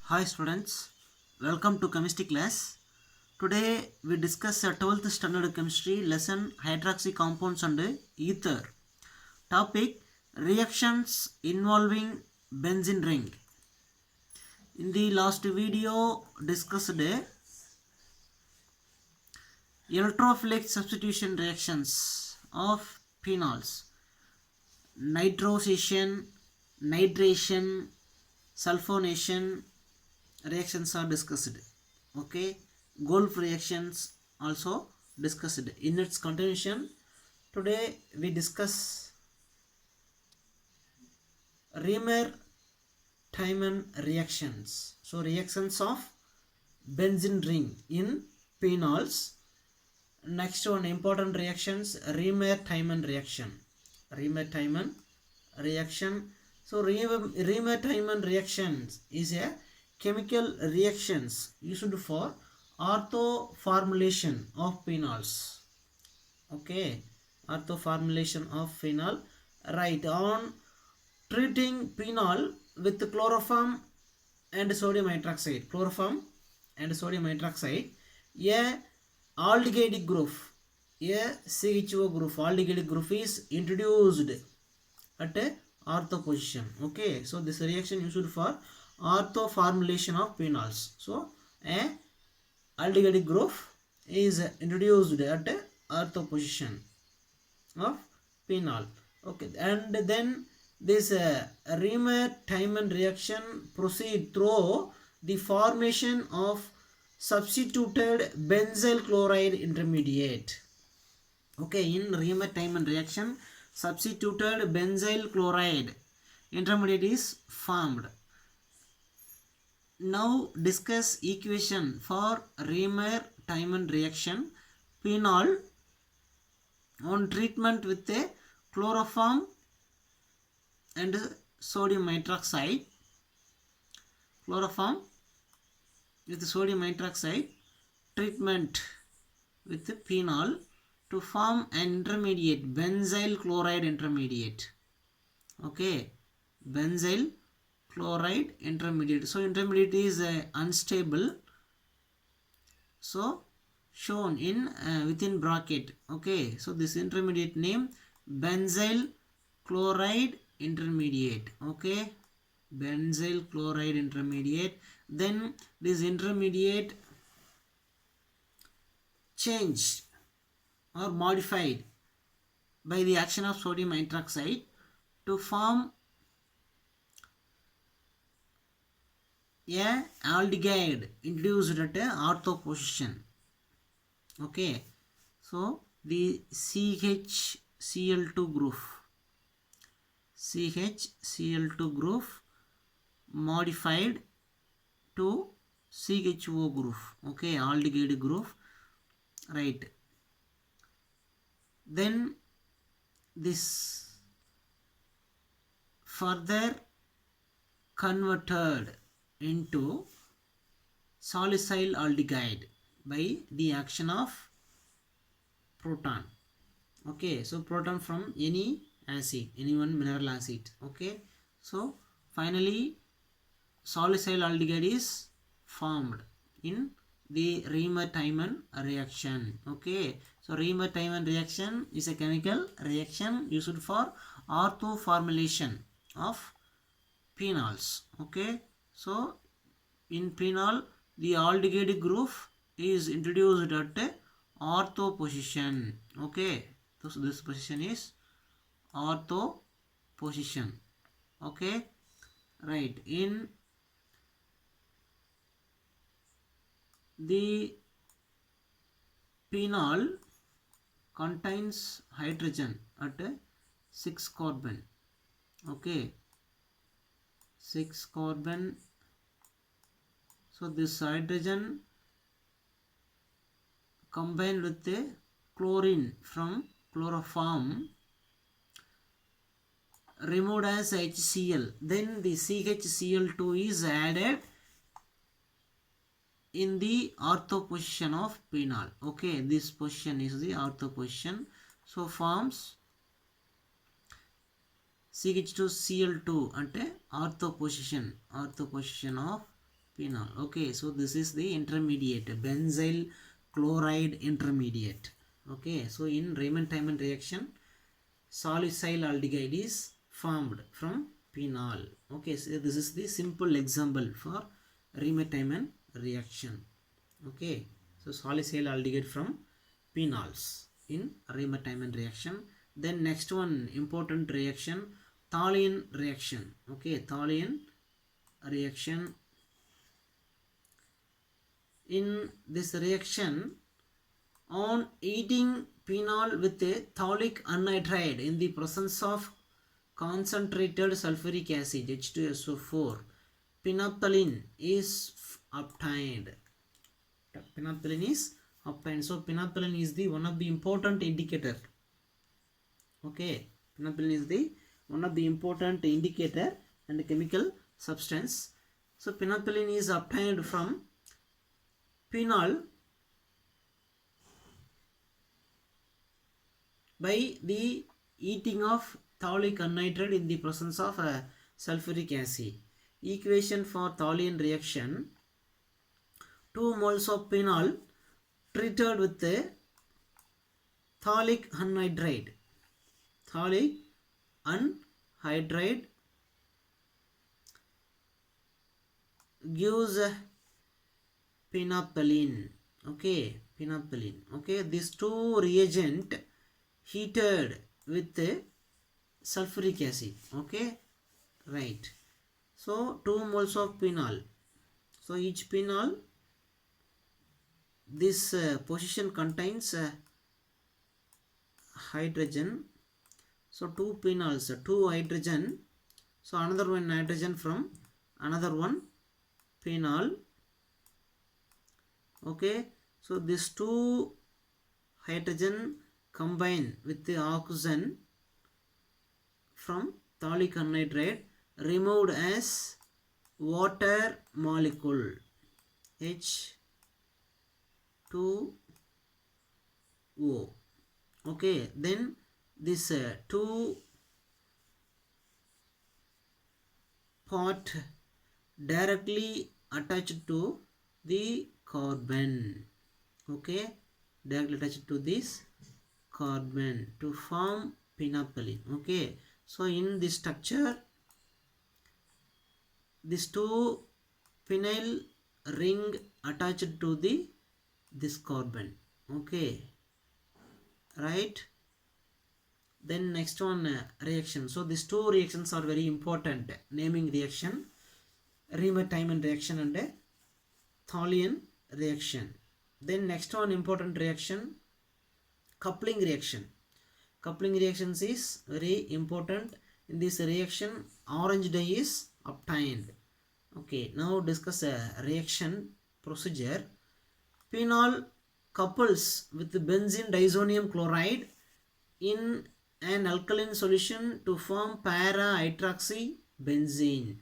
Hi students, welcome to chemistry class. Today we discuss 12th standard chemistry lesson hydroxy compounds and ether. Topic reactions involving benzene ring. In the last video discussed electrophilic substitution reactions of phenols, nitrosation, nitration, sulfonation reactions are discussed. Okay, Golf reactions also discussed. In its continuation, today we discuss Remer-Tiemann reactions. So reactions of benzene ring in phenols. Next one important reactions, Remer-Tiemann reaction. Remer-Tiemann reaction. So Remer-Tiemann reactions is a chemical reactions used for ortho formulation of phenols. Okay, ortho formulation of phenol. Right, on treating phenol with chloroform and sodium hydroxide, chloroform and sodium hydroxide, a aldehyde group, a CHO group, aldehyde group is introduced at a ortho position. Okay, so this reaction used for ortho formulation of phenols. So a aldehyde group is introduced at a ortho position of phenol. Okay, and then this Remer-Tiemann reaction proceed through the formation of substituted benzyl chloride intermediate. Okay, in Remer-Tiemann reaction, substituted benzyl chloride intermediate is formed. Now discuss equation for Remer-Tiemann reaction. Phenol on treatment with a chloroform and sodium hydroxide, chloroform with sodium hydroxide treatment with the phenol to form an intermediate, benzyl chloride intermediate. Okay, benzyl chloride intermediate. So intermediate is unstable, so shown in within bracket. Okay, so this intermediate name benzyl chloride intermediate. Okay, benzyl chloride intermediate. Then this intermediate changed or modified by the action of sodium hydroxide to form a aldehyde introduced at a ortho position. Okay, so the CHCl2 group modified to CHO group. Okay, aldehyde group. Right, then this further converted into salicyl aldehyde by the action of proton. Okay, so proton from any acid, any one mineral acid. Okay, so finally salicyl aldehyde is formed in the Remer-Tiemann reaction. Okay, so Remer-Tiemann reaction is a chemical reaction used for ortho formulation of phenols. Okay, so in phenol the aldehyde group is introduced at a ortho position. Okay, so this position is ortho position. Okay, right, in the phenol contains hydrogen at 6 carbon. Okay, 6 carbon. So this hydrogen combined with the chlorine from chloroform removed as HCl. Then the CHCl2 is added in the ortho position of phenol. Okay, this position is the ortho position. So forms CH2Cl2 అంటే ortho position of Phenol. Okay, so this is the intermediate, benzyl chloride intermediate. Okay, so in Raymond-Tyman reaction, salicyl aldehyde is formed from phenol. Okay, so this is the simple example for Raymond-Tyman reaction. Okay, so salicyl aldehyde from phenols in Raymond-Tyman reaction. Then next one important reaction, Thalian reaction. Okay, Thalian reaction. In this reaction, on eating phenol with a phthalic anhydride in the presence of concentrated sulfuric acid H2SO4, phenolphthalein is obtained. Phenolphthalein is obtained. So phenolphthalein is the one of the important indicator. Okay, phenolphthalein is the one of the important indicator and chemical substance. So phenolphthalein is obtained from phenol by the eating of phthalic anhydride in the presence of sulfuric acid. Equation for Thalian reaction: 2 moles of phenol treated with the phthalic anhydride. Phthalic anhydride gives phenolphthalein. Okay, phenolphthalein. Okay, these two reagent heated with sulfuric acid. Okay, right. So 2 moles of phenol. So each phenol, this position contains hydrogen. So 2 phenols, 2 hydrogen. So another one nitrogen from another one phenol. Okay, so these 2 hydrogen combine with the oxygen from phthalic anhydride, removed as water molecule H2O. Okay, then this 2 part directly attached to the carbon. Okay, directly attached to this carbon to form phenolphthalein. Okay, so in this structure, these 2 phenyl ring attached to the this carbon. Okay, right. Then next one reaction. So these 2 reactions are very important. Naming reaction, Raymond-Tyman reaction and Thalian reaction. Then next one important reaction, coupling reaction. Coupling reactions is very important. In this reaction, orange dye is obtained. Okay, now discuss a reaction procedure. Phenol couples with benzene disonium chloride in an alkaline solution to form para-hydroxybenzene.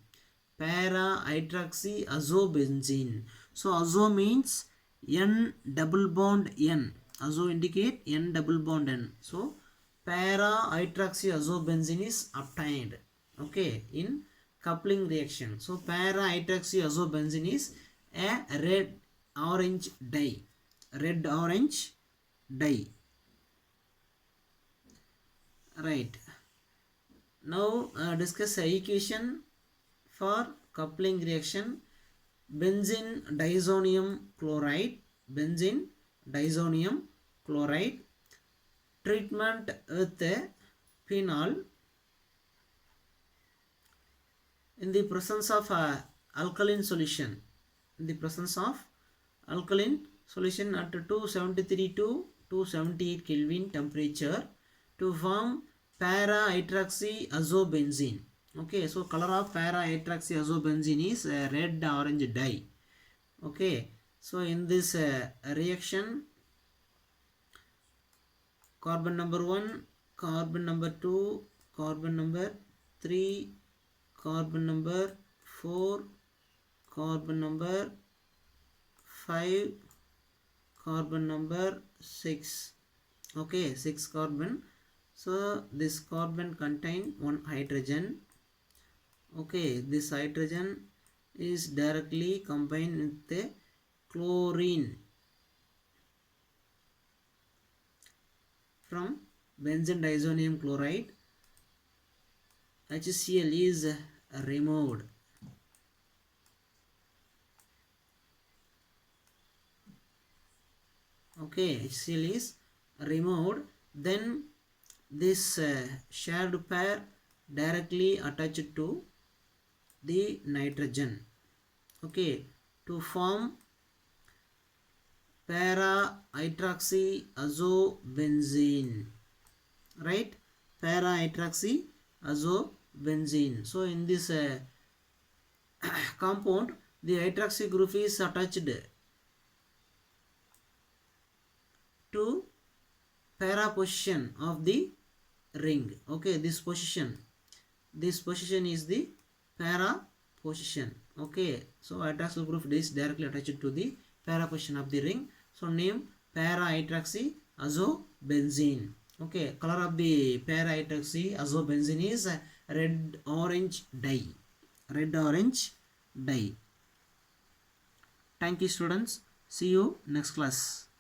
Para-hydroxyazobenzene. So azo means N double bond N. Azo indicate N double bond N. So para-hydroxyazobenzene is obtained. Okay, in coupling reaction. So para-hydroxyazobenzene is a red orange dye. Red orange dye. Right. Now discuss the equation for coupling reaction. Benzene disonium chloride. Benzene disonium chloride. Treatment with the phenol in the presence of alkaline solution. In the presence of alkaline solution at 273 to 278 Kelvin temperature to form para-hydroxyazobenzene. Okay, so color of para-hydroxyazobenzene is red orange dye. Okay, so in this reaction, carbon number 1, carbon number 2, carbon number 3, carbon number 4, carbon number 5, carbon number 6. Okay, 6 carbon. So this carbon contain 1 hydrogen. Okay, this hydrogen is directly combined with the chlorine from benzene diazonium chloride. HCl is removed. Okay, HCl is removed. Then this shared pair directly attached to the nitrogen. Okay, to form para-hydroxyazobenzene, right? Para-hydroxyazobenzene. So in this compound, the hydroxy group is attached to para position of the ring. Okay, this position is the para position. Okay, so hydroxyl group is directly attached to the para position of the ring. So name para hydroxyazobenzene. Okay, color of the para hydroxyazobenzene is red orange dye. Red orange dye. Thank you students. See you next class.